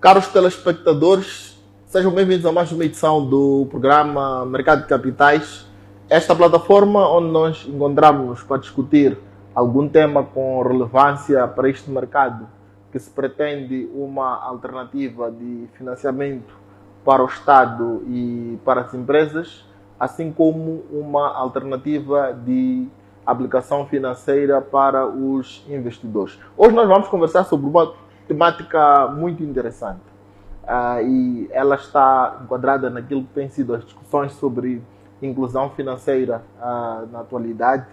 Caros telespectadores, sejam bem-vindos a mais uma edição do programa Mercado de Capitais. Esta plataforma onde nós encontramos para discutir algum tema com relevância para este mercado, que se pretende uma alternativa de financiamento para o Estado e para as empresas, assim como uma alternativa de aplicação financeira para os investidores. Hoje nós vamos conversar sobre uma temática muito interessante e ela está enquadrada naquilo que tem sido as discussões sobre inclusão financeira na atualidade,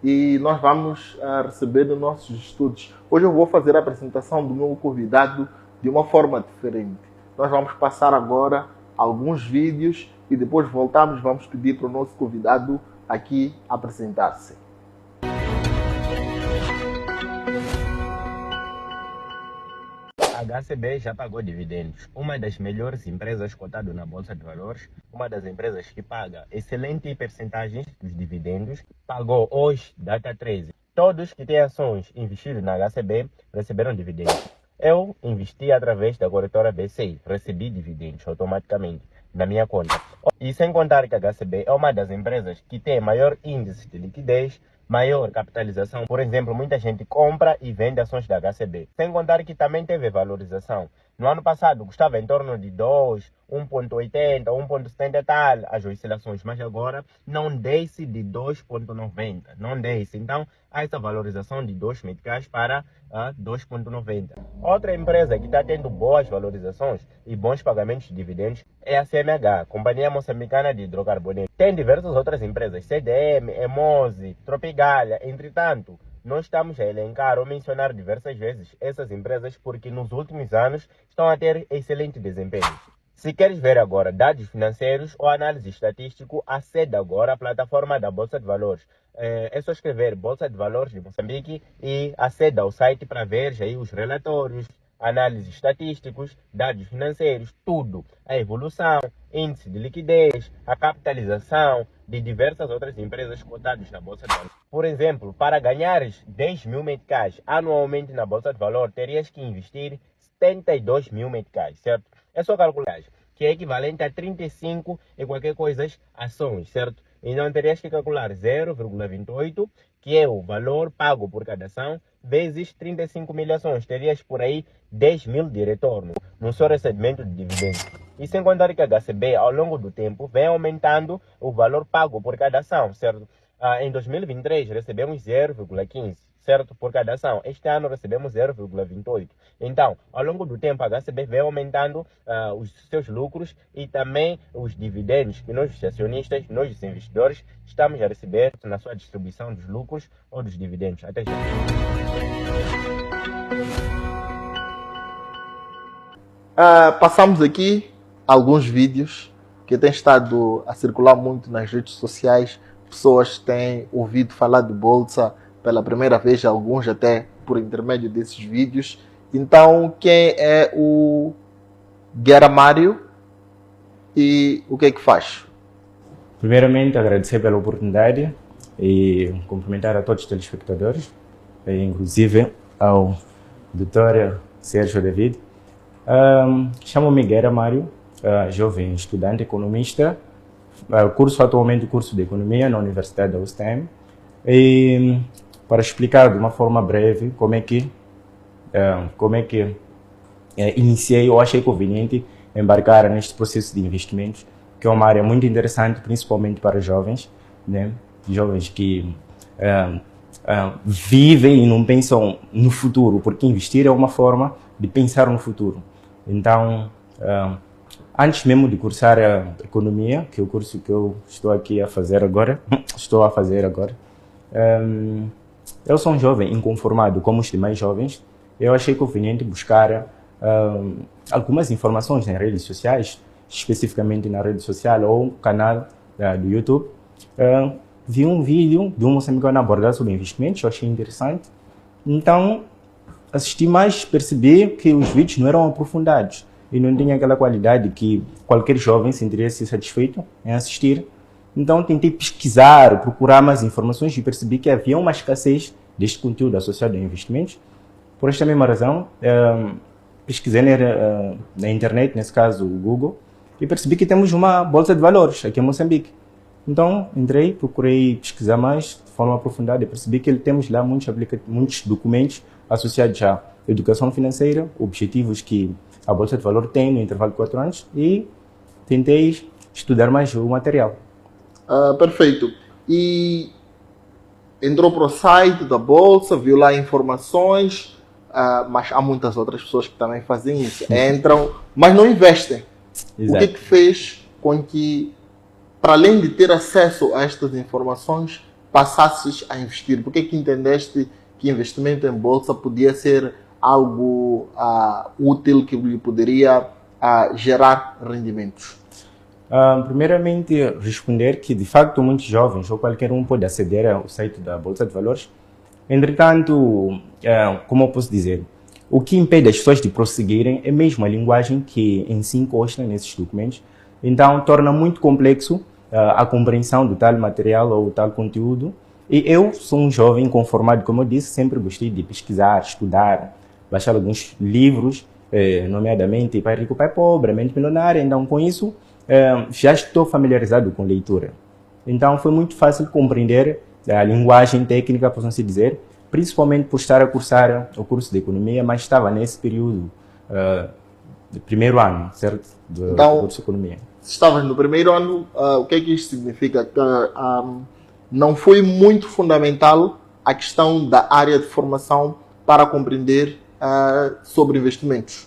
e nós vamos receber nos nossos estudos. Hoje eu vou fazer a apresentação do meu convidado de uma forma diferente. Nós vamos passar agora alguns vídeos e depois voltamos, vamos pedir para o nosso convidado aqui apresentar-se. A HCB já pagou dividendos. Uma das melhores empresas cotadas na Bolsa de Valores, uma das empresas que paga excelentes percentagens dos dividendos, pagou hoje, data 13. Todos que têm ações investidas na HCB receberam dividendos. Eu investi através da corretora BCI, recebi dividendos automaticamente na minha conta. E sem contar que a HCB é uma das empresas que tem maior índice de liquidez, maior capitalização. Por exemplo, muita gente compra e vende ações da HCB. Sem contar que também teve valorização. No ano passado custava em torno de 2, 1,80, 1,70 e tal as oscilações, mas agora não desce de 2,90, não desce. Então há essa valorização de 2 meticais para 2,90. Outra empresa que está tendo boas valorizações e bons pagamentos de dividendos é a CMH, Companhia Moçambicana de Hidrocarbonetos. Tem diversas outras empresas, CDM, Emose, Tropigalha. Entretanto, nós estamos a elencar ou mencionar diversas vezes essas empresas porque nos últimos anos estão a ter excelente desempenho. Se queres ver agora dados financeiros ou análise estatístico, acede agora à plataforma da Bolsa de Valores. É só escrever Bolsa de Valores de Moçambique e acede ao site para ver aí os relatórios, análises estatísticos, dados financeiros, tudo. A evolução, índice de liquidez, a capitalização de diversas outras empresas cotadas na Bolsa de Valores. Por exemplo, para ganhares 10 mil meticais anualmente na Bolsa de Valores, terias que investir 72 mil meticais, certo? É só calcular, que é equivalente a 35 e qualquer coisa ações, certo? Então terias que calcular 0,28, que é o valor pago por cada ação, vezes 35 mil ações. Terias por aí 10 mil de retorno no seu recebimento de dividendos. E sem contar que a HCB, ao longo do tempo, vem aumentando o valor pago por cada ação, certo? Em 2023 recebemos 0,15, certo? Por cada ação. Este ano recebemos 0,28. Então, ao longo do tempo, a HCB vem aumentando os seus lucros e também os dividendos que nós, os acionistas, nós, os investidores, estamos a receber na sua distribuição dos lucros ou dos dividendos. Até já. Passamos aqui alguns vídeos que têm estado a circular muito nas redes sociais. Pessoas têm ouvido falar de Bolsa pela primeira vez, alguns até por intermédio desses vídeos. Então, quem é o Guerra Mário e o que é que faz? Primeiramente, agradecer pela oportunidade e cumprimentar a todos os telespectadores, inclusive ao Dr. Sérgio David. Chamo-me Guerra Mário, jovem estudante economista, curso atualmente o curso de Economia na Universidade da USTM. E para explicar de uma forma breve como é que iniciei ou achei conveniente embarcar neste processo de investimentos, que é uma área muito interessante, principalmente para jovens, né? Jovens que vivem e não pensam no futuro, porque investir é uma forma de pensar no futuro. Então, antes mesmo de cursar a economia, que é o curso que eu estou a fazer agora, eu sou um jovem inconformado como os demais jovens. Eu achei conveniente buscar algumas informações nas redes sociais, especificamente na rede social ou canal do YouTube. Vi um vídeo de um moçambicano abordar sobre investimentos, eu achei interessante. Então, assisti mais, percebi que os vídeos não eram aprofundados e não tinha aquela qualidade que qualquer jovem sentiria-se satisfeito em assistir. Então tentei pesquisar, procurar mais informações e percebi que havia uma escassez deste conteúdo associado a investimentos. Por esta mesma razão, pesquisei na internet, nesse caso o Google, e percebi que temos uma bolsa de valores aqui em Moçambique. Então, entrei, procurei pesquisar mais de forma aprofundada e percebi que temos lá muitos documentos associados à educação financeira, objetivos que a Bolsa de Valor tem no intervalo de 4 anos e tentei estudar mais o material. Perfeito. E entrou para o site da Bolsa, viu lá informações, mas há muitas outras pessoas que também fazem isso. Entram, mas não investem. Exato. O que é que fez com que, para além de ter acesso a estas informações, passasses a investir? Por que é que entendeste que investimento em bolsa podia ser algo útil que lhe poderia gerar rendimentos? Primeiramente, responder que, de facto, muitos jovens ou qualquer um pode aceder ao site da Bolsa de Valores. Entretanto, como eu posso dizer, o que impede as pessoas de prosseguirem é mesmo a linguagem que em si consta nesses documentos. Então, torna muito complexo a compreensão do tal material ou tal conteúdo. E eu sou um jovem conformado, como eu disse, sempre gostei de pesquisar, estudar, baixar alguns livros, nomeadamente Pai Rico, Pai Pobre, Mente Milionária. Então, com isso, já estou familiarizado com leitura. Então, foi muito fácil compreender a linguagem técnica, posso dizer, principalmente por estar a cursar o curso de Economia, mas estava nesse período de primeiro ano, certo? Do curso de Economia. Se estavas no primeiro ano, o que é que isto significa? Que não foi muito fundamental a questão da área de formação para compreender sobre investimentos?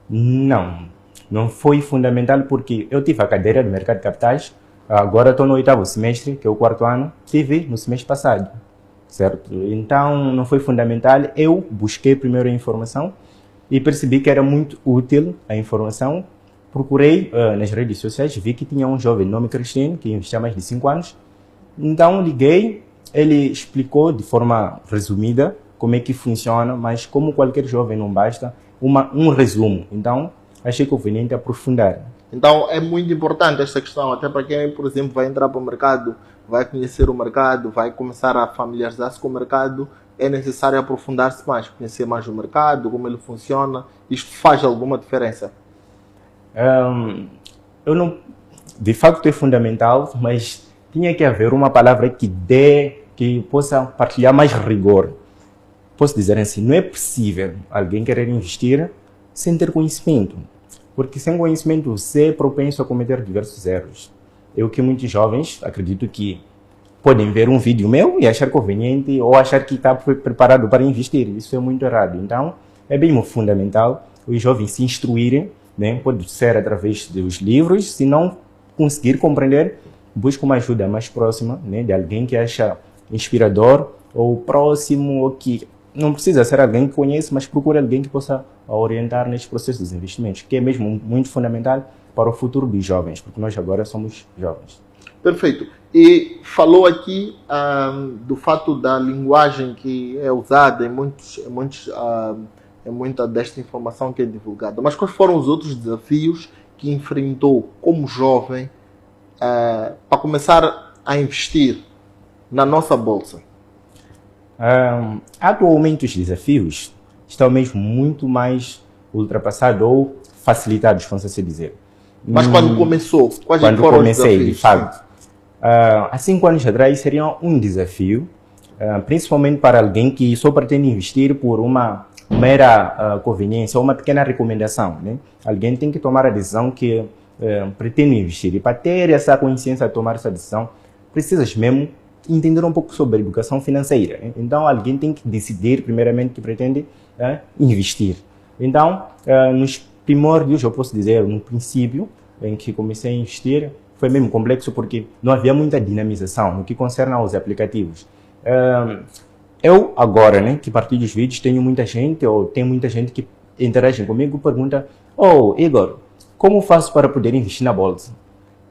Não foi fundamental porque eu tive a cadeira do mercado de capitais, agora estou no 8º semestre, que é o 4º ano, tive no semestre passado, certo? Então não foi fundamental, eu busquei primeiro a informação e percebi que era muito útil a informação. Procurei nas redes sociais, vi que tinha um jovem de nome Cristiano, que investia há mais de 5 anos. Então liguei, ele explicou de forma resumida como é que funciona, mas como qualquer jovem não basta um resumo. Então achei conveniente aprofundar. Então é muito importante esta questão, até para quem, por exemplo, vai entrar para o mercado, vai conhecer o mercado, vai começar a familiarizar-se com o mercado, é necessário aprofundar-se mais, conhecer mais o mercado, como ele funciona. Isto faz alguma diferença? De facto é fundamental, mas tinha que haver uma palavra que possa partilhar mais rigor. Posso dizer assim, não é possível alguém querer investir sem ter conhecimento, porque sem conhecimento você é propenso a cometer diversos erros. Eu que muitos jovens, acredito que podem ver um vídeo meu e achar conveniente ou achar que está preparado para investir. Isso é muito errado. Então, é bem fundamental os jovens se instruírem, né? Pode ser através dos livros, se não conseguir compreender, busca uma ajuda mais próxima, né? De alguém que acha inspirador ou próximo, ou que não precisa ser alguém que conhece, mas procure alguém que possa orientar neste processo dos investimentos, que é mesmo muito fundamental para o futuro dos jovens, porque nós agora somos jovens. Perfeito. E falou aqui do fato da linguagem que é usada em muita desta informação que é divulgada. Mas quais foram os outros desafios que enfrentou como jovem para começar a investir na nossa bolsa? Atualmente os desafios estão mesmo muito mais ultrapassados ou facilitados, vamos assim dizer. Mas quando começou, quais quando foram comecei, os desafios? de facto, há 5 anos atrás seria um desafio, principalmente para alguém que só pretende investir por uma mera conveniência ou uma pequena recomendação, né? Alguém tem que tomar a decisão que pretende investir, e para ter essa consciência de tomar essa decisão, precisas mesmo entender um pouco sobre educação financeira, né? Então alguém tem que decidir primeiramente que pretende investir. Então, nos primórdios, eu posso dizer, no princípio em que comecei a investir, foi mesmo complexo porque não havia muita dinamização no que concerne aos aplicativos. Eu agora, né, que partilho os vídeos, tem muita gente que interage comigo e pergunta: Igor, como faço para poder investir na bolsa?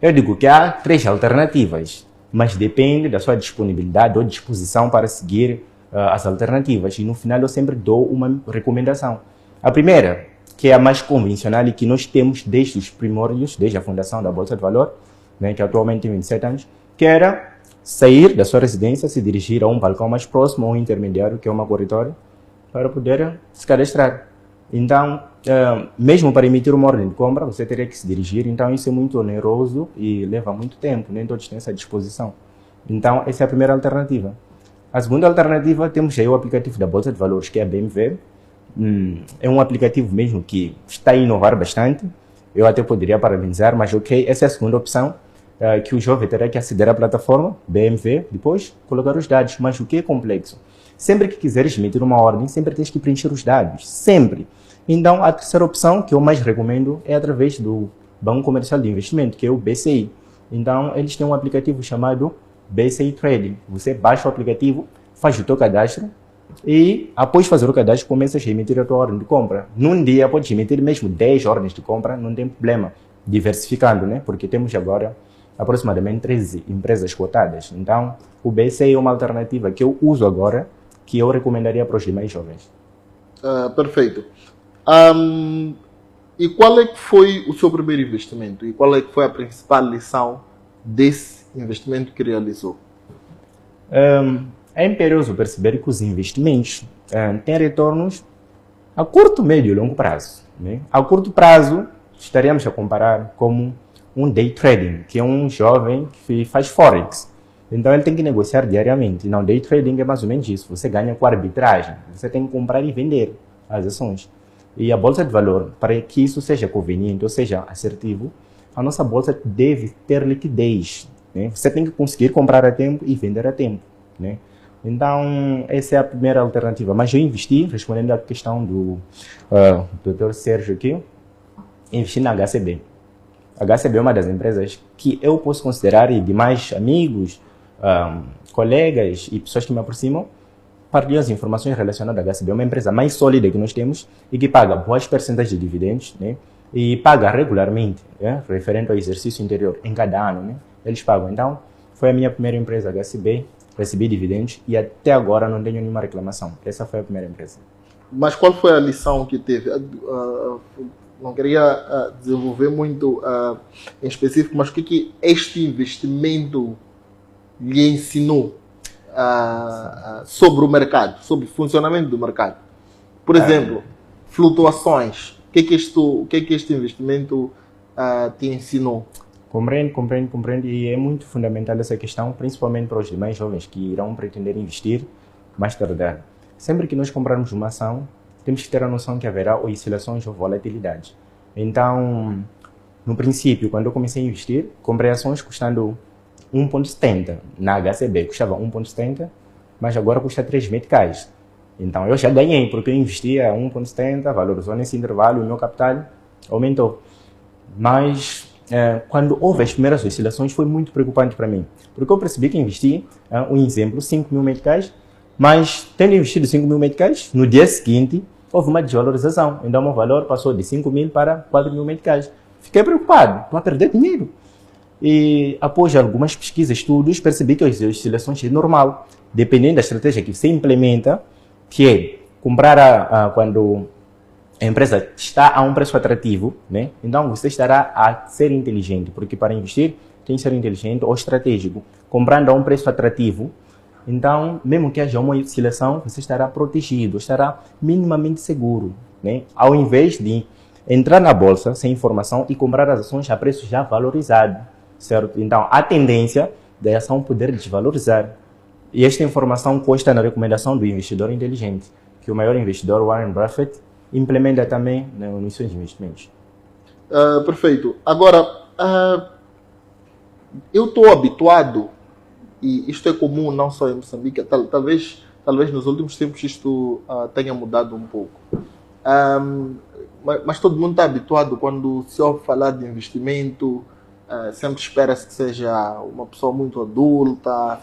Eu digo que há 3 alternativas, mas depende da sua disponibilidade ou disposição para seguir as alternativas. E no final eu sempre dou uma recomendação. A primeira, que é a mais convencional e que nós temos desde os primórdios, desde a fundação da Bolsa de Valor, né, que atualmente tem 27 anos, que era sair da sua residência, se dirigir a um balcão mais próximo ou um intermediário, que é uma corretora, para poder se cadastrar. Então, mesmo para emitir uma ordem de compra, você teria que se dirigir, então isso é muito oneroso e leva muito tempo, nem todos têm essa disposição. Então, essa é a primeira alternativa. A segunda alternativa, temos aí o aplicativo da Bolsa de Valores, que é a BMV. É um aplicativo mesmo que está a inovar bastante. Eu até poderia parabenizar, mas ok, essa é a segunda opção, que o jovem terá que aceder à plataforma BMV, depois colocar os dados. Mas o que é complexo? Sempre que quiseres emitir uma ordem, sempre tens que preencher os dados, sempre. Então, a terceira opção, que eu mais recomendo, é através do Banco Comercial de Investimento, que é o BCI. Então, eles têm um aplicativo chamado BCI Trading. Você baixa o aplicativo, faz o teu cadastro e, após fazer o cadastro, começas a emitir a tua ordem de compra. Num dia, podes emitir mesmo 10 ordens de compra, não tem problema, diversificando, né? Porque temos agora aproximadamente 13 empresas cotadas. Então, o BCI é uma alternativa que eu uso agora, que eu recomendaria para os demais jovens. Perfeito. E qual é que foi o seu primeiro investimento? E qual é que foi a principal lição desse investimento que realizou? É imperioso perceber que os investimentos têm retornos a curto, médio e longo prazo. Né? A curto prazo, estaríamos a comparar como um day trading, que é um jovem que faz forex. Então ele tem que negociar diariamente. Não, day trading é mais ou menos isso. Você ganha com arbitragem. Você tem que comprar e vender as ações. E a bolsa de valor, para que isso seja conveniente ou seja assertivo, a nossa bolsa deve ter liquidez. Né? Você tem que conseguir comprar a tempo e vender a tempo. Né? Então, essa é a primeira alternativa. Mas eu investi, respondendo à questão do Dr. Sérgio aqui, investi na HCB. A HCB é uma das empresas que eu posso considerar, e demais amigos, colegas e pessoas que me aproximam, partilham as informações relacionadas à HCB. É uma empresa mais sólida que nós temos e que paga boas percentagens de dividendos, né? E paga regularmente, né? Referente ao exercício interior, em cada ano, né? Eles pagam. Então, foi a minha primeira empresa, HCB, recebi dividendos e até agora não tenho nenhuma reclamação. Essa foi a primeira empresa. Mas qual foi a lição que teve? Não queria desenvolver muito em específico, mas o que este investimento lhe ensinou sobre o mercado, sobre o funcionamento do mercado? Por exemplo, flutuações. O que este investimento te ensinou? Compreendo. E é muito fundamental essa questão, principalmente para os demais jovens que irão pretender investir mais tarde. Sempre que nós comprarmos uma ação, temos que ter a noção que haverá oscilações ou volatilidade. Então, no princípio, quando eu comecei a investir, comprei ações custando 1,70. Na HCB custava 1,70, mas agora custa 3 meticais. Então, eu já ganhei, porque eu investia a 1,70, valorizou nesse intervalo, o meu capital aumentou. Mas, quando houve as primeiras oscilações, foi muito preocupante para mim. Porque eu percebi que investi, um exemplo, 5 mil meticais, mas tendo investido 5 mil meticais, no dia seguinte, houve uma desvalorização. Então, o meu valor passou de 5 mil para 4 mil meticais. Fiquei preocupado, estou a perder dinheiro. E após algumas pesquisas, estudos, percebi que as oscilações é normal, dependendo da estratégia que você implementa, que é comprar quando a empresa está a um preço atrativo, né? Então você estará a ser inteligente, porque para investir tem que ser inteligente ou estratégico. Comprando a um preço atrativo, então mesmo que haja uma oscilação, você estará protegido, estará minimamente seguro, né? Ao invés de entrar na bolsa sem informação e comprar as ações a preço já valorizado, certo? Então a tendência da ação poder desvalorizar. E esta informação consta na recomendação do investidor inteligente, que o maior investidor, Warren Buffett, implementa também nos seus investimentos. Perfeito. Agora, eu estou habituado, e isto é comum não só em Moçambique, talvez nos últimos tempos isto tenha mudado um pouco. Mas todo mundo está habituado quando se ouve falar de investimento, sempre espera-se que seja uma pessoa muito adulta,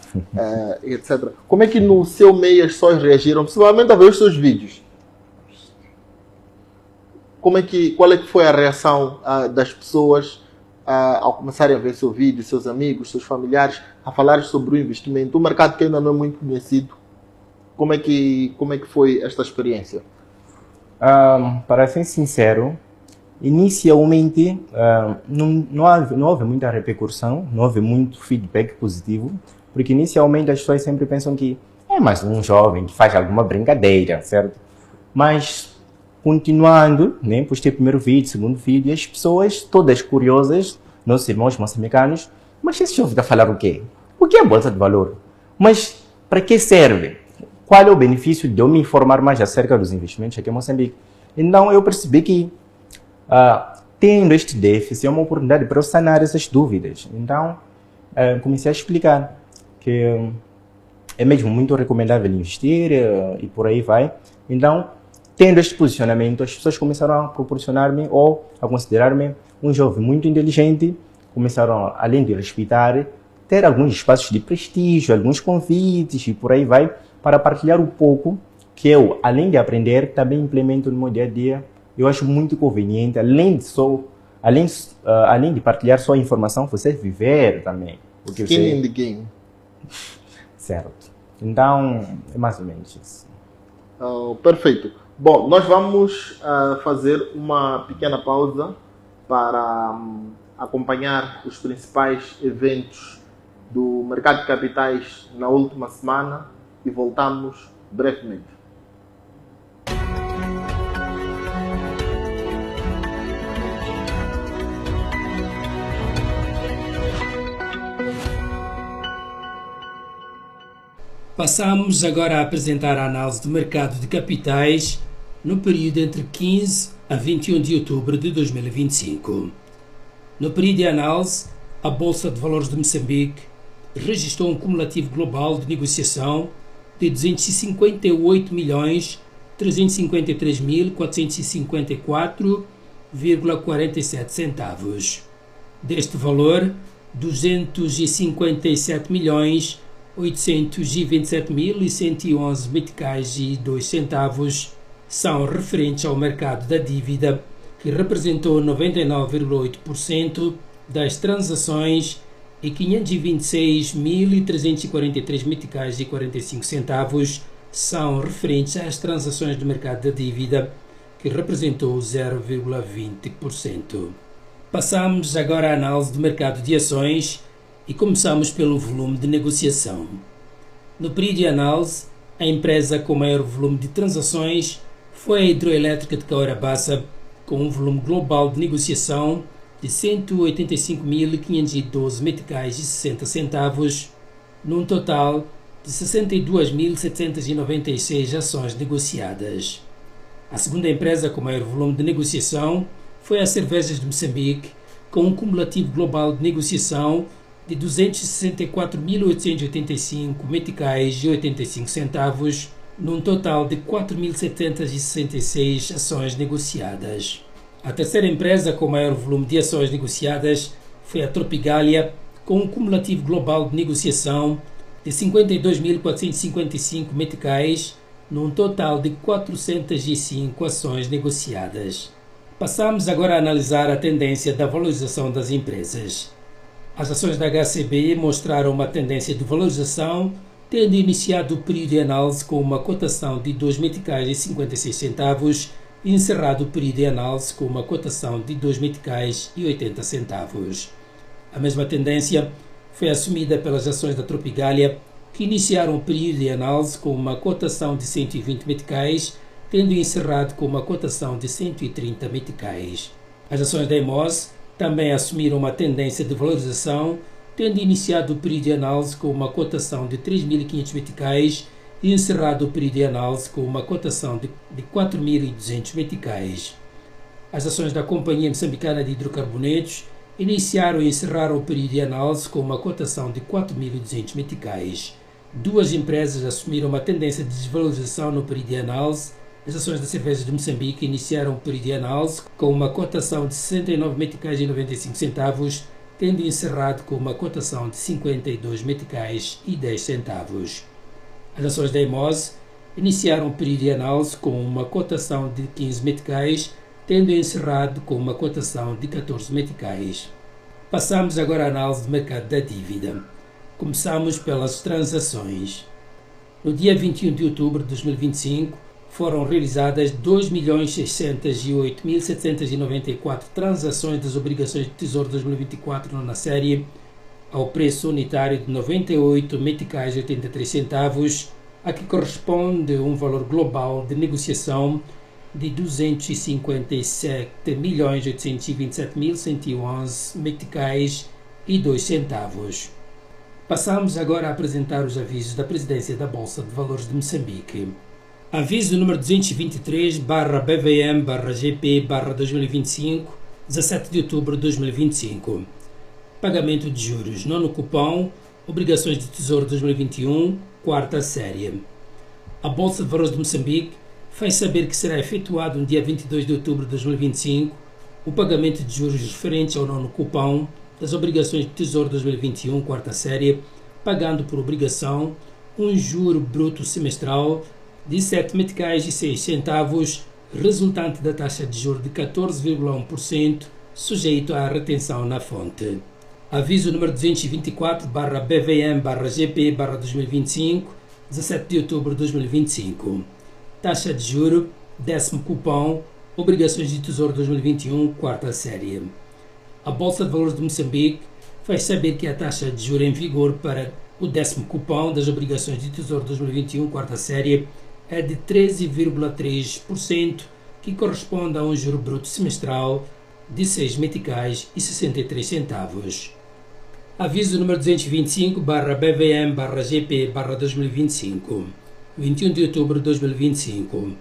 etc. Como é que no seu meio as pessoas reagiram, principalmente a ver os seus vídeos? Qual é que foi a reação das pessoas ao começarem a ver seu vídeo, seus amigos, seus familiares, a falar sobre o investimento? O mercado que ainda não é muito conhecido. Como é que foi esta experiência? Para ser sincero, inicialmente não houve muita repercussão, não houve muito feedback positivo, porque inicialmente as pessoas sempre pensam que é mais um jovem que faz alguma brincadeira, certo? Mas continuando, né, postei o primeiro vídeo, segundo vídeo, e as pessoas todas curiosas, nossos irmãos moçambicanos, mas esse jovem está a falar o quê? O que é a Bolsa de Valor? Mas para que serve? Qual é o benefício de eu me informar mais acerca dos investimentos aqui em Moçambique? Então eu percebi que tendo este déficit é uma oportunidade para eu sanar essas dúvidas. Então comecei a explicar que é mesmo muito recomendável investir e por aí vai. Então, tendo este posicionamento, as pessoas começaram a proporcionar-me ou a considerar-me um jovem muito inteligente, começaram, além de respeitar, ter alguns espaços de prestígio, alguns convites e por aí vai, para partilhar um pouco que eu, além de aprender, também implemento no meu dia a dia. Eu acho muito conveniente, além de partilhar só a informação, você viver também. Porque Skin in the game. Certo. Então, é mais ou menos isso. Perfeito. Bom, nós vamos fazer uma pequena pausa para acompanhar os principais eventos do mercado de capitais na última semana e voltamos brevemente. Passamos agora a apresentar a análise do mercado de capitais no período entre 15 a 21 de outubro de 2025. No período de análise, a Bolsa de Valores de Moçambique registrou um cumulativo global de negociação de 258.353.454,47 centavos. Deste valor, 257.827.111 meticais e 2 centavos são referentes ao mercado da dívida, que representou 99,8% das transações, e 526.343 meticais e 45 centavos são referentes às transações do mercado da dívida, que representou 0,20%. Passamos agora à análise do mercado de ações e começamos pelo volume de negociação. No período de análise, a empresa com maior volume de transações foi a hidroelétrica de Cahora Bassa, com um volume global de negociação de 185.512 meticais e 60 centavos, num total de 62.796 ações negociadas. A segunda empresa com maior volume de negociação foi a Cervejas de Moçambique, com um cumulativo global de negociação de 264.885 meticais e 85 centavos, num total de 4.766 ações negociadas. A terceira empresa com maior volume de ações negociadas foi a Tropigália, com um cumulativo global de negociação de 52.455 meticais, num total de 405 ações negociadas. Passamos agora a analisar a tendência da valorização das empresas. As ações da HCB mostraram uma tendência de valorização, tendo iniciado o período de análise com uma cotação de 2 meticais e 56 centavos e encerrado o período de análise com uma cotação de 2 meticais e 80 centavos. A mesma tendência foi assumida pelas ações da Tropigália, que iniciaram o período de análise com uma cotação de 120 meticais, tendo encerrado com uma cotação de 130 meticais. As ações da EMOS também assumiram uma tendência de valorização, tendo iniciado o período de análise com uma cotação de 3.500 meticais e encerrado o período de análise com uma cotação de 4.200 meticais. As ações da Companhia Moçambicana de Hidrocarbonetos iniciaram e encerraram o período de análise com uma cotação de 4.200 meticais. Duas empresas assumiram uma tendência de desvalorização no período de análise. As ações da Cerveja de Moçambique iniciaram o período de análise com uma cotação de 69 meticais e 95 centavos, tendo encerrado com uma cotação de 52 meticais e 10 centavos. As ações da EMOS iniciaram o período de análise com uma cotação de 15 meticais, tendo encerrado com uma cotação de 14 meticais. Passamos agora à análise do mercado da dívida. Começamos pelas transações. No dia 21 de outubro de 2025, foram realizadas 2.608.794 transações das obrigações de Tesouro 2024 nona série, ao preço unitário de 98 meticais e 83 centavos, a que corresponde um valor global de negociação de 257.827.111 meticais e 2 centavos. Passamos agora a apresentar os avisos da Presidência da Bolsa de Valores de Moçambique. Aviso número 223/BVM/GP/2025, 17 de outubro de 2025. Pagamento de juros, nono cupom, obrigações de tesouro 2021, quarta série. A Bolsa de Valores de Moçambique faz saber que será efetuado no dia 22 de outubro de 2025 o pagamento de juros referentes ao nono cupom das obrigações de tesouro 2021, quarta série, pagando por obrigação um juro bruto semestral de 7 meticais e 6 centavos, resultante da taxa de juros de 14,1%, sujeito à retenção na fonte. Aviso número 224/BVM/GP/2025, 17 de outubro de 2025. Taxa de juro, décimo cupom, obrigações de tesouro 2021, quarta série. A Bolsa de Valores de Moçambique faz saber que a taxa de juro em vigor para o décimo cupom das obrigações de tesouro 2021, quarta série, é de 13,3%, que corresponde a um juro bruto semestral de 6 meticais e 63 centavos. Aviso número 225/BVM/GP/2025, 21 de outubro de 2025.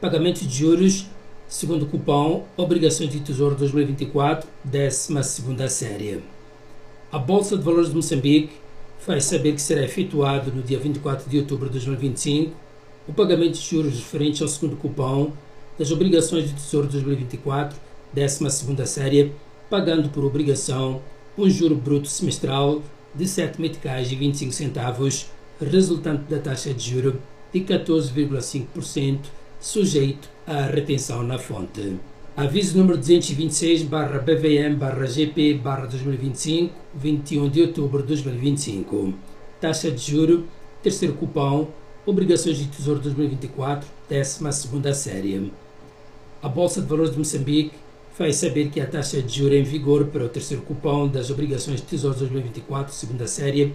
Pagamento de juros, segundo cupom, obrigações de tesouro 2024, 12ª série. A Bolsa de Valores de Moçambique faz saber que será efetuado no dia 24 de outubro de 2025 o pagamento de juros referentes ao segundo cupom das obrigações de tesouro 2024, 12ª série, pagando por obrigação um juro bruto semestral de 7 meticais e 25 centavos, resultante da taxa de juro de 14,5%, sujeito à retenção na fonte. Aviso número 226/BVM/GP/2025, 21 de outubro de 2025. Taxa de juro, terceiro cupom, obrigações de tesouro 2024, 12ª série. A Bolsa de Valores de Moçambique faz saber que a taxa de juros em vigor para o terceiro cupom das obrigações de tesouro 2024, segunda série,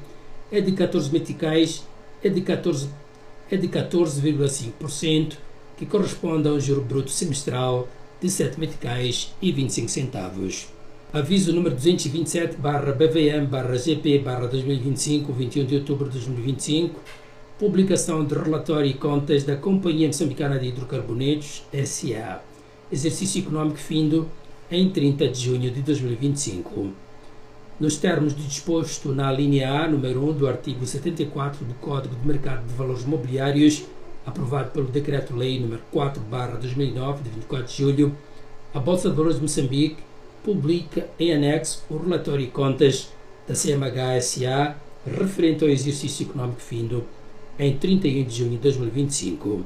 é de 14 meticais, é de 14,5%, que corresponde a um juro bruto semestral de 7 meticais e 25 centavos. Aviso número 227/BVM/GP/2025, 21 de outubro de 2025. Publicação de relatório e contas da Companhia Moçambicana de Hidrocarbonetos, S.A. Exercício econômico findo em 30 de junho de 2025. Nos termos do disposto na linha A, número 1 do artigo 74 do Código de Mercado de Valores Mobiliários, aprovado pelo Decreto-Lei nº 4/2009, de 24 de julho, a Bolsa de Valores de Moçambique publica em anexo o relatório e contas da CMH-SA referente ao exercício econômico findo em 31 de junho de 2025.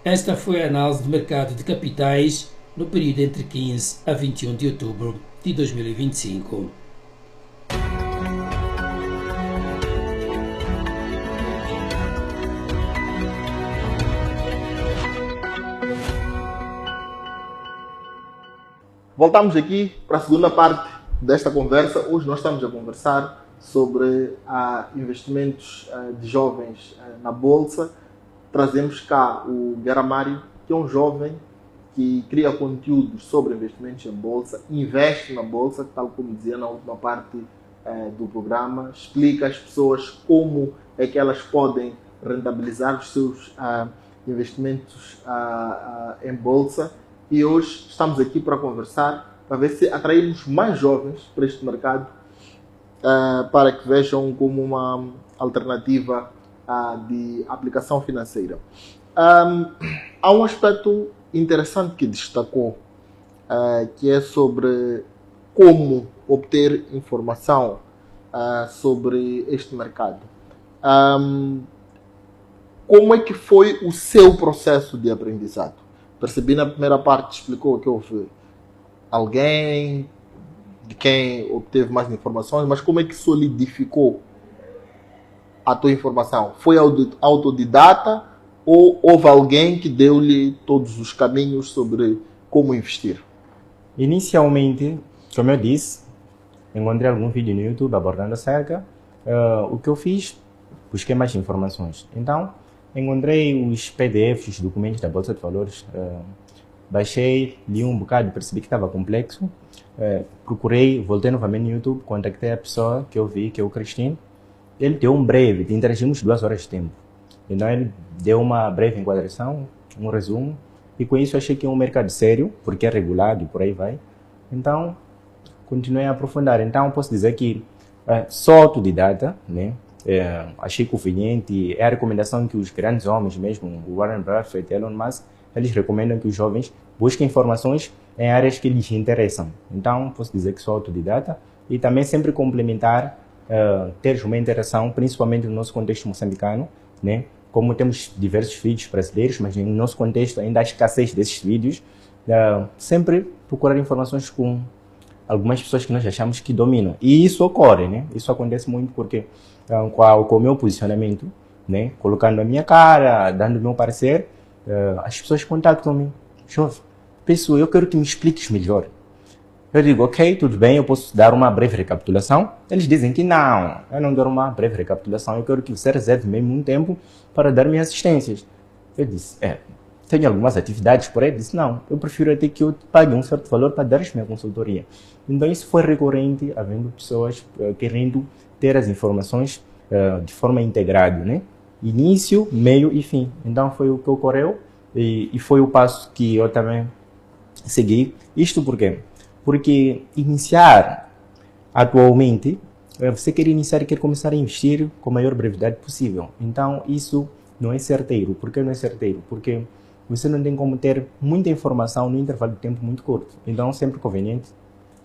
Esta foi a análise do mercado de capitais no período entre 15 a 21 de outubro de 2025. Voltamos aqui para a segunda parte desta conversa. Hoje nós estamos a conversar sobre investimentos de jovens na Bolsa. Trazemos cá o Garamário, que é um jovem que cria conteúdos sobre investimentos em Bolsa, investe na Bolsa, tal como dizia na última parte do programa, explica às pessoas como é que elas podem rentabilizar os seus investimentos em Bolsa. E hoje estamos aqui para conversar, para ver se atraímos mais jovens para este mercado, para que vejam como uma alternativa de aplicação financeira. Há um aspecto interessante que destacou, que é sobre como obter informação sobre este mercado. Como é que foi o seu processo de aprendizado? Percebi na primeira parte, explicou que houve alguém de quem obteve mais informações, mas como é que solidificou a tua informação? Foi autodidata ou houve alguém que deu-lhe todos os caminhos sobre como investir? Inicialmente, como eu disse, encontrei algum vídeo no YouTube abordando acerca. O que eu fiz, busquei mais informações. Então, encontrei os PDFs, os documentos da Bolsa de Valores, baixei, li um bocado, percebi que estava complexo. Procurei, voltei novamente no YouTube, contactei a pessoa que eu vi, que é o Cristino. Ele deu um breve, interagimos 2 horas de tempo. Então ele deu uma breve enquadração, um resumo, e com isso achei que é um mercado sério, porque é regulado e por aí vai. Então, continuei a aprofundar. Então, posso dizer que sou autodidata, né? Achei conveniente, é a recomendação que os grandes homens mesmo, o Warren Buffett, Elon Musk, eles recomendam que os jovens busquem informações em áreas que lhes interessam. Então, posso dizer que sou autodidata e também sempre complementar, ter uma interação, principalmente no nosso contexto moçambicano, né? Como temos diversos vídeos brasileiros, mas no nosso contexto ainda há escassez desses vídeos, sempre procurar informações com algumas pessoas que nós achamos que dominam. E isso ocorre, né? Isso acontece muito porque com o meu posicionamento, né? Colocando a minha cara, dando o meu parecer, as pessoas contactam-me. Jovem, pessoal, eu quero que me expliques melhor. Eu digo, ok, tudo bem, eu posso dar uma breve recapitulação. Eles dizem que não, eu não quero uma breve recapitulação, eu quero que você reserve mesmo um tempo para dar minhas assistências. Eu disse, tenho algumas atividades por aí? Eu disse, não, eu prefiro até que eu te pague um certo valor para dar minha consultoria. Então isso foi recorrente, havendo pessoas querendo ter as informações de forma integrada, né? Início, meio e fim. Então foi o que ocorreu e foi o passo que eu também segui. Isto por quê? Porque iniciar atualmente, você quer iniciar e quer começar a investir com a maior brevidade possível. Então isso não é certeiro. Por que não é certeiro? Porque você não tem como ter muita informação no intervalo de tempo muito curto. Então sempre conveniente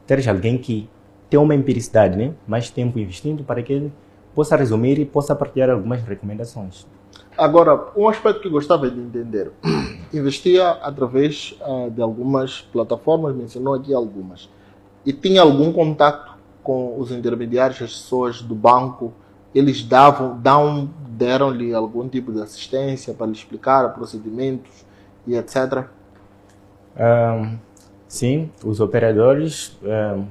ter alguém que tem uma empiricidade, né? Mais tempo investindo para que ele possa resumir e possa partilhar algumas recomendações. Agora, um aspecto que gostava de entender. Investia através de algumas plataformas, mencionou aqui algumas. E tinha algum contato com os intermediários, as pessoas do banco? Eles deram-lhe algum tipo de assistência para lhe explicar procedimentos e etc? Sim, os operadores,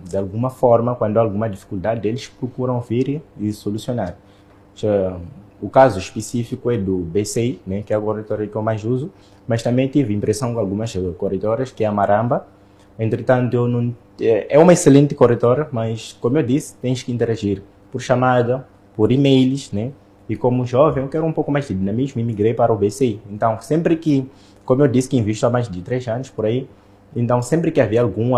de alguma forma, quando há alguma dificuldade, eles procuram vir e solucionar. O caso específico é do BCI, né, que é a corretora que eu mais uso, mas também tive impressão com algumas corretoras, que é a Maramba. Entretanto, eu não, é uma excelente corretora, mas, como eu disse, tens que interagir por chamada, por e-mails, né? E como jovem, eu quero um pouco mais de dinamismo e migrei para o BCI. Então, sempre que, como eu disse, que invisto há mais de 3 anos por aí, então sempre que havia algum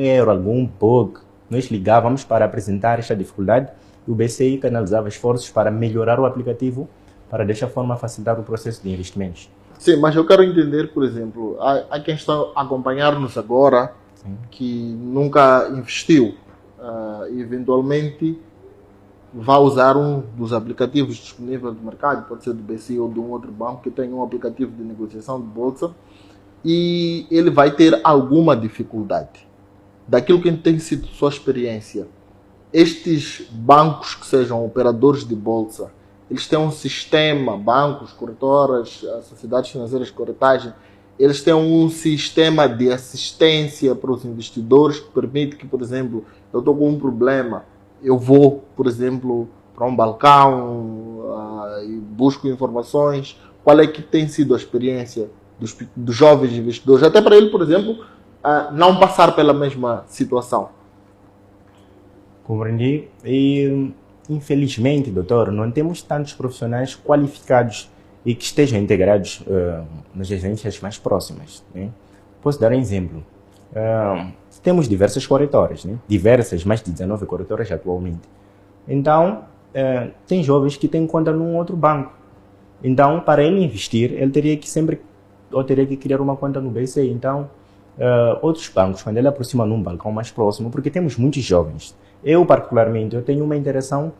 erro, algum bug, nós ligávamos para apresentar esta dificuldade e o BCI canalizava esforços para melhorar o aplicativo para desta forma facilitar o processo de investimentos. Sim, mas eu quero entender, por exemplo, há quem está a acompanhar-nos agora, sim, que nunca investiu e eventualmente vai usar um dos aplicativos disponíveis no mercado, pode ser do BCI ou de um outro banco que tenha um aplicativo de negociação de bolsa, e ele vai ter alguma dificuldade. Daquilo que tem sido sua experiência, estes bancos que sejam operadores de bolsa, eles têm um sistema, bancos, corretoras, sociedades financeiras de corretagem, eles têm um sistema de assistência para os investidores que permite que, por exemplo, eu estou com um problema, eu vou, por exemplo, para um balcão e busco informações. Qual é que tem sido a experiência dos jovens investidores, até para ele, por exemplo, não passar pela mesma situação? Compreendi. E, infelizmente, doutor, não temos tantos profissionais qualificados e que estejam integrados nas agências mais próximas, né? Posso dar um exemplo. Temos diversas corretoras, né? Diversas, mais de 19 corretoras atualmente. Então, tem jovens que têm conta num outro banco. Então, para ele investir, ele teria que criar uma conta no BCI. Então, outros bancos, quando ele aproxima num balcão mais próximo, porque temos muitos jovens. Eu, particularmente, eu tenho uma interação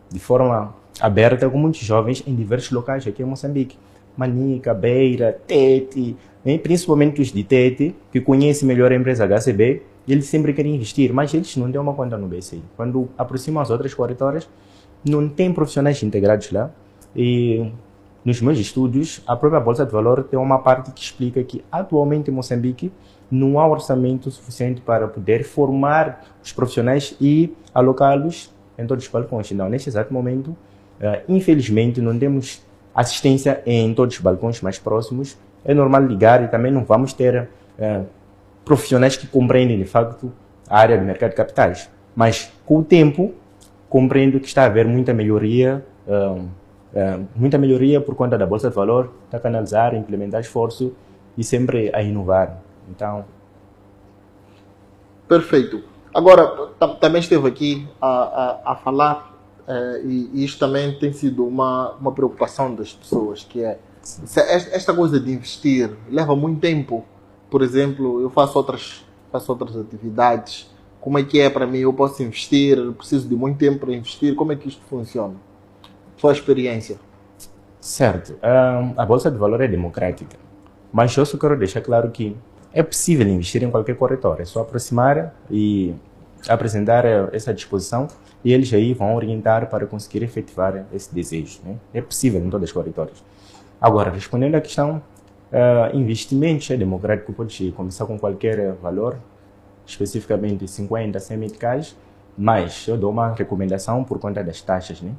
de forma aberta com muitos jovens em diversos locais aqui em Moçambique. Manica, Beira, Tete, principalmente os de Tete, que conhecem melhor a empresa HCB, eles sempre querem investir, mas eles não têm uma conta no BCI. Quando aproximam as outras corretoras, não tem profissionais integrados lá. E nos meus estudos, a própria Bolsa de Valor tem uma parte que explica que atualmente em Moçambique não há orçamento suficiente para poder formar os profissionais e alocá-los em todos os balcões. Então, neste exato momento, infelizmente, não temos assistência em todos os balcões mais próximos é normal ligar e também não vamos ter profissionais que compreendem de facto a área do mercado de capitais. Mas com o tempo, compreendo que está a haver muita melhoria por conta da Bolsa de Valor, está a canalizar, implementar esforço e sempre a inovar. Então, perfeito. Agora, também esteve aqui a falar, e isto também tem sido uma preocupação das pessoas, que é esta coisa de investir leva muito tempo. Por exemplo, eu faço outras atividades. Como é que é para mim? Eu posso investir, eu preciso de muito tempo para investir. Como é que isto funciona? Sua experiência. certo, a Bolsa de Valor é democrática, mas eu só quero deixar claro que é possível investir em qualquer corretora. É só aproximar e apresentar essa disposição e eles aí vão orientar para conseguir efetivar esse desejo, né? É possível em todas as corretoras. Agora, respondendo à questão, investimentos é democrático, pode começar com qualquer valor, especificamente 50, 100 meticais, mas eu dou uma recomendação por conta das taxas, né?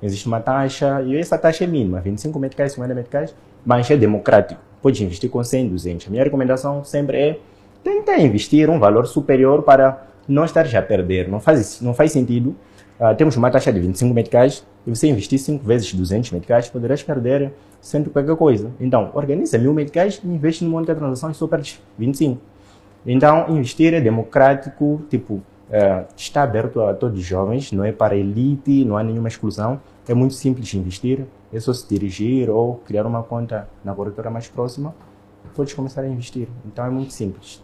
Existe uma taxa, e essa taxa é mínima, 25 meticais, 50 meticais, mas é democrático. Pode investir com 100, 200. A minha recomendação sempre é tentar investir um valor superior para não estar já a perder. Não faz sentido. Temos uma taxa de 25 meticais e você investir 5 vezes 200 meticais, poderás perder sempre qualquer coisa. Então, organiza 1000 meticais e investe numa única transação e só perdes 25. Então, investir é democrático, está aberto a todos os jovens, não é para elite, não há nenhuma exclusão. É muito simples de investir, é só se dirigir ou criar uma conta na corretora mais próxima, podes começar a investir. Então é muito simples.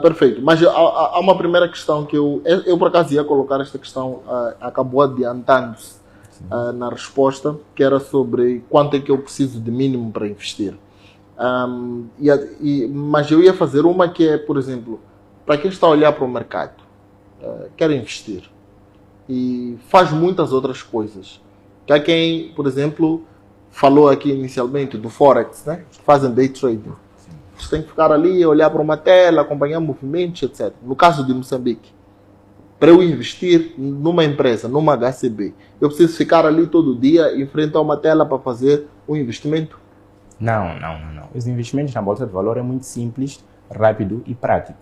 Perfeito, mas há uma primeira questão que eu por acaso ia colocar esta questão, acabou adiantando-se na resposta, que era sobre quanto é que eu preciso de mínimo para investir. Mas eu ia fazer uma que é, por exemplo, para quem está a olhar para o mercado, quer investir e faz muitas outras coisas. Que há quem, por exemplo, falou aqui inicialmente do Forex, né? Fazem day trading. Você tem que ficar ali, olhar para uma tela, acompanhar movimentos, etc. No caso de Moçambique, para eu investir numa empresa, numa HCB, eu preciso ficar ali todo dia em frente a uma tela para fazer um investimento? Não. Os investimentos na Bolsa de Valor é muito simples, rápido e prático.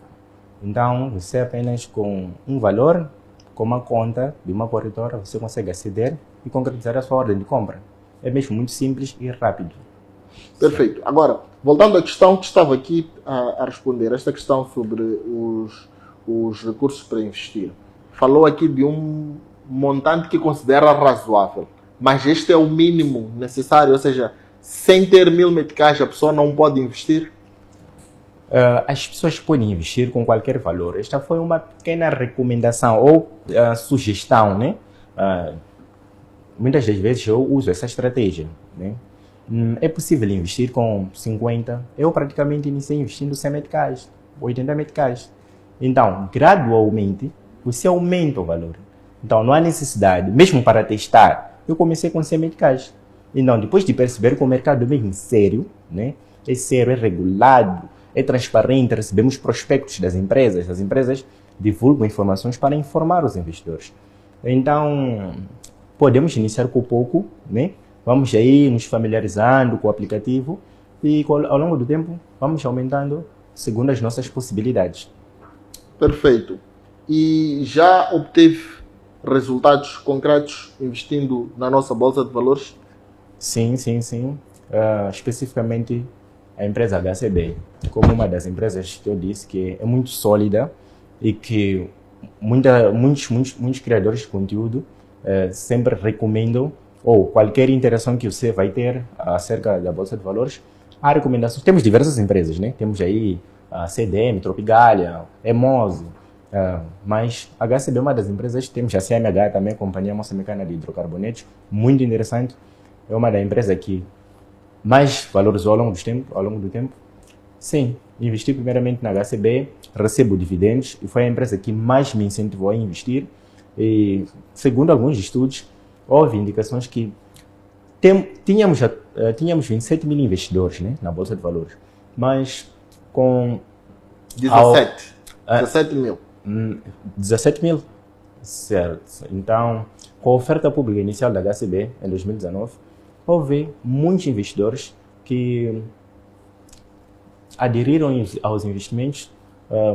Então, você apenas com um valor, com uma conta de uma corretora, você consegue aceder e concretizar a sua ordem de compra. É mesmo muito simples e rápido. Perfeito. Agora, voltando à questão que estava aqui a responder, esta questão sobre os recursos para investir. Falou aqui de um montante que considera razoável, mas este é o mínimo necessário, ou seja, sem ter 1000 meticais a pessoa não pode investir? As pessoas podem investir com qualquer valor. Esta foi uma pequena recomendação ou sugestão, né? Muitas das vezes eu uso essa estratégia, né? É possível investir com 50. Eu praticamente iniciei investindo 100 meticais, 80 meticais. Então, gradualmente, você aumenta o valor. Então, não há necessidade, mesmo para testar, eu comecei com 100 meticais. Então, depois de perceber que o mercado é mesmo sério, né? É sério, é regulado, é transparente, recebemos prospectos das empresas. As empresas divulgam informações para informar os investidores. Então, podemos iniciar com pouco, né? Vamos aí nos familiarizando com o aplicativo e ao longo do tempo vamos aumentando segundo as nossas possibilidades. Perfeito. E já obteve resultados concretos investindo na nossa Bolsa de Valores? Sim. Especificamente a empresa HCB, como uma das empresas que eu disse que é muito sólida e que muitos criadores de conteúdo sempre recomendam, ou qualquer interação que você vai ter acerca da Bolsa de Valores, há recomendações. Temos diversas empresas, né? Temos aí a CDM, Tropigalha, Emose, mas a HCB é uma das empresas. Temos a CMH também, Companhia Moçambicana de Hidrocarbonetos, muito interessante. É uma das empresas que mais valorizou ao longo do tempo. Sim, investi primeiramente na HCB, recebo dividendos e foi a empresa que mais me incentivou a investir. E, segundo alguns estudos, houve indicações que tínhamos 27 mil investidores, né, na Bolsa de Valores, mas com... 17 mil. 17 mil, certo. Então, com a oferta pública inicial da HCB, em 2019, houve muitos investidores que aderiram aos investimentos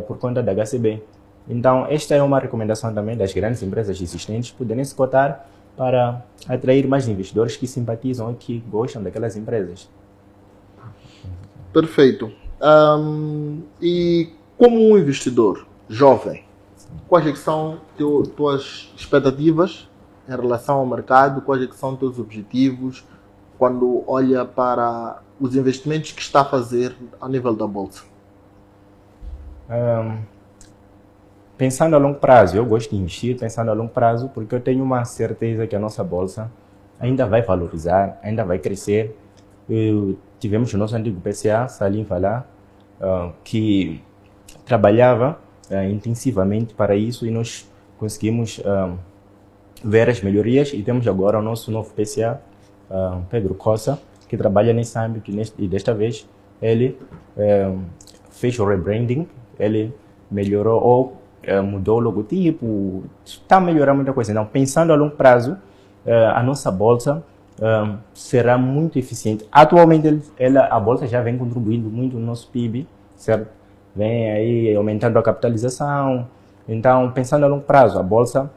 por conta da HCB. Então, esta é uma recomendação também das grandes empresas existentes poderem se cotar para atrair mais investidores que simpatizam e que gostam daquelas empresas. Perfeito. E como um investidor jovem, quais é que são tuas expectativas em relação ao mercado? Quais é que são teus objetivos quando olha para os investimentos que está a fazer a nível da Bolsa? Pensando a longo prazo, eu gosto de investir pensando a longo prazo porque eu tenho uma certeza que a nossa Bolsa ainda vai valorizar, ainda vai crescer. Tivemos o nosso antigo PCA, Salim falar, que trabalhava intensivamente para isso e nós conseguimos ver as melhorias e temos agora o nosso novo PCA, Pedro Costa, que trabalha nesse âmbito e desta vez ele fez o rebranding, ele melhorou ou mudou o logotipo, está a melhorar muita coisa. Então, pensando a longo prazo, a nossa Bolsa será muito eficiente. Atualmente, a Bolsa já vem contribuindo muito no nosso PIB, certo? Vem aí aumentando a capitalização. Então, pensando a longo prazo, a Bolsa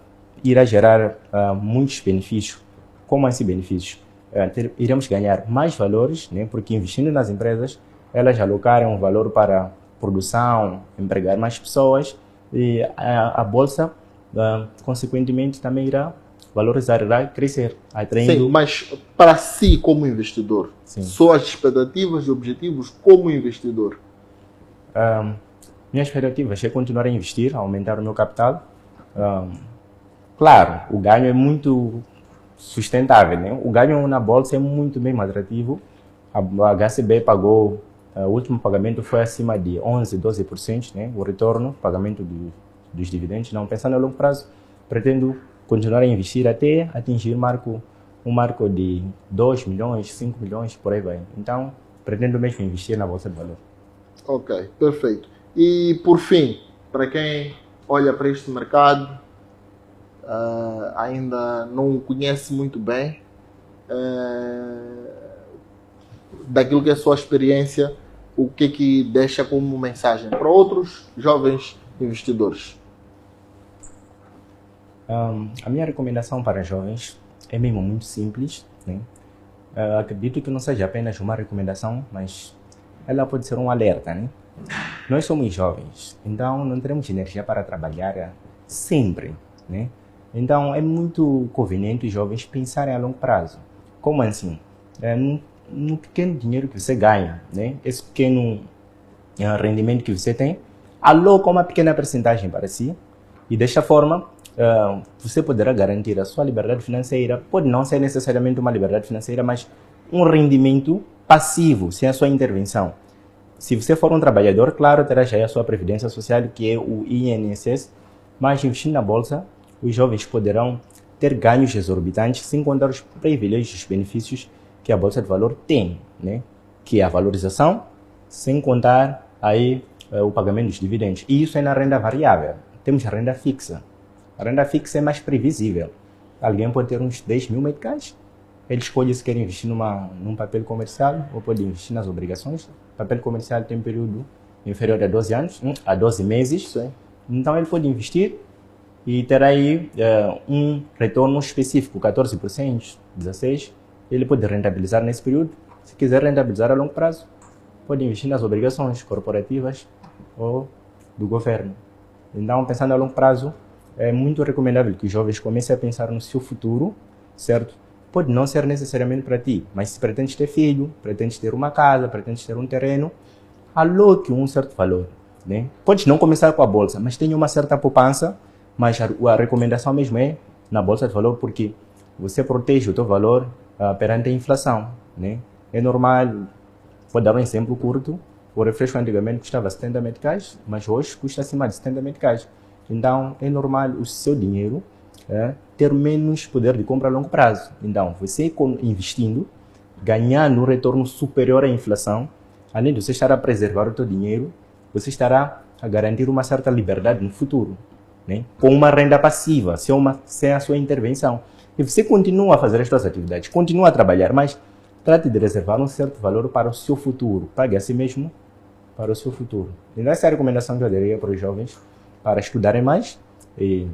irá gerar muitos benefícios. Como esses benefícios? Iremos ganhar mais valores, né? Porque investindo nas empresas, elas alocarem um valor para produção, empregar mais pessoas e a Bolsa, consequentemente, também irá valorizar, irá crescer, atraindo... Sim, mas para si como investidor, suas expectativas e objetivos como investidor? Minhas expectativas é continuar a investir, aumentar o meu capital. Claro, o ganho é muito sustentável, né? O ganho na Bolsa é muito bem atrativo. A HCB pagou, o último pagamento foi acima de 11, 12%, né? O retorno, pagamento dos dividendos. Não, pensando a longo prazo, pretendo continuar a investir até atingir um marco de 2 milhões, 5 milhões, por aí vai. Então, pretendo mesmo investir na Bolsa de Valor. Ok, perfeito. E por fim, para quem olha para este mercado, ainda não o conhece muito bem, daquilo que é a sua experiência, o que deixa como mensagem para outros jovens investidores? A minha recomendação para jovens é mesmo muito simples, né? Acredito que não seja apenas uma recomendação, mas ela pode ser um alerta, né? Nós somos jovens, então não teremos energia para trabalhar sempre, né? Então é muito conveniente os jovens pensarem a longo prazo. Como assim? No pequeno dinheiro que você ganha, né? Esse pequeno rendimento que você tem, aloca uma pequena percentagem para si e desta forma você poderá garantir a sua liberdade financeira. Pode não ser necessariamente uma liberdade financeira, mas um rendimento passivo, sem a sua intervenção. Se você for um trabalhador, claro, terá já a sua previdência social, que é o INSS, mas investindo na Bolsa, os jovens poderão ter ganhos exorbitantes, sem contar os privilégios e benefícios que a Bolsa de Valor tem, né? Que é a valorização, sem contar aí o pagamento dos dividendos. E isso é na renda variável. Temos a renda fixa. A renda fixa é mais previsível. Alguém pode ter uns 10 mil meticais, ele escolhe se quer investir num papel comercial ou pode investir nas obrigações. O papel comercial tem um período inferior a 12 anos, a 12 meses. Sim. Então ele pode investir e terá aí um retorno específico, 14%, 16%. Ele pode rentabilizar nesse período. Se quiser rentabilizar a longo prazo, pode investir nas obrigações corporativas ou do governo. Então, pensando a longo prazo, é muito recomendável que os jovens comecem a pensar no seu futuro, certo? Pode não ser necessariamente para ti, mas se pretendes ter filho, pretendes ter uma casa, pretendes ter um terreno, aloque um certo valor, né? Pode não começar com a Bolsa, mas tenha uma certa poupança, mas a recomendação mesmo é na Bolsa de Valor, porque você protege o teu valor perante a inflação, né? É normal, vou dar um exemplo curto, o refresco antigamente custava 70 meticais, mas hoje custa acima de 70 meticais. Então, é normal o seu dinheiro ter menos poder de compra a longo prazo. Então, você investindo, ganhando um retorno superior à inflação, além de você estar a preservar o seu dinheiro, você estará a garantir uma certa liberdade no futuro, né? Com uma renda passiva, sem a sua intervenção. E você continua a fazer as suas atividades, continua a trabalhar, mas trate de reservar um certo valor para o seu futuro. Pague a si mesmo para o seu futuro. E essa é a recomendação que eu daria para os jovens, para estudarem mais e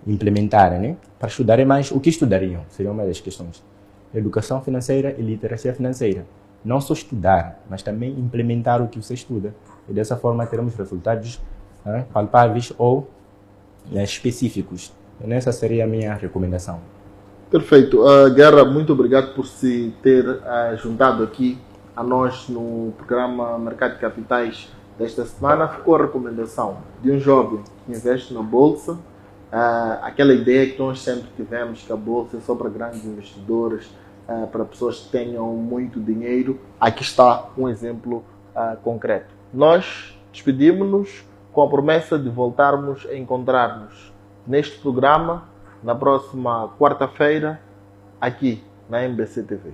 implementarem, né? Para estudarem mais, o que estudariam? Seria uma das questões. Educação financeira e literacia financeira. Não só estudar, mas também implementar o que você estuda. E dessa forma teremos resultados palpáveis ou específicos. Essa seria a minha recomendação. Perfeito. Guerra, muito obrigado por se ter juntado aqui a nós no programa Mercado de Capitais desta semana. Ficou a recomendação de um jovem que investe na Bolsa. Aquela ideia que nós sempre tivemos que a Bolsa é só para grandes investidores, para pessoas que tenham muito dinheiro. Aqui está um exemplo concreto. Nós despedimos-nos com a promessa de voltarmos a encontrar-nos neste programa na próxima quarta-feira, aqui na MBC TV.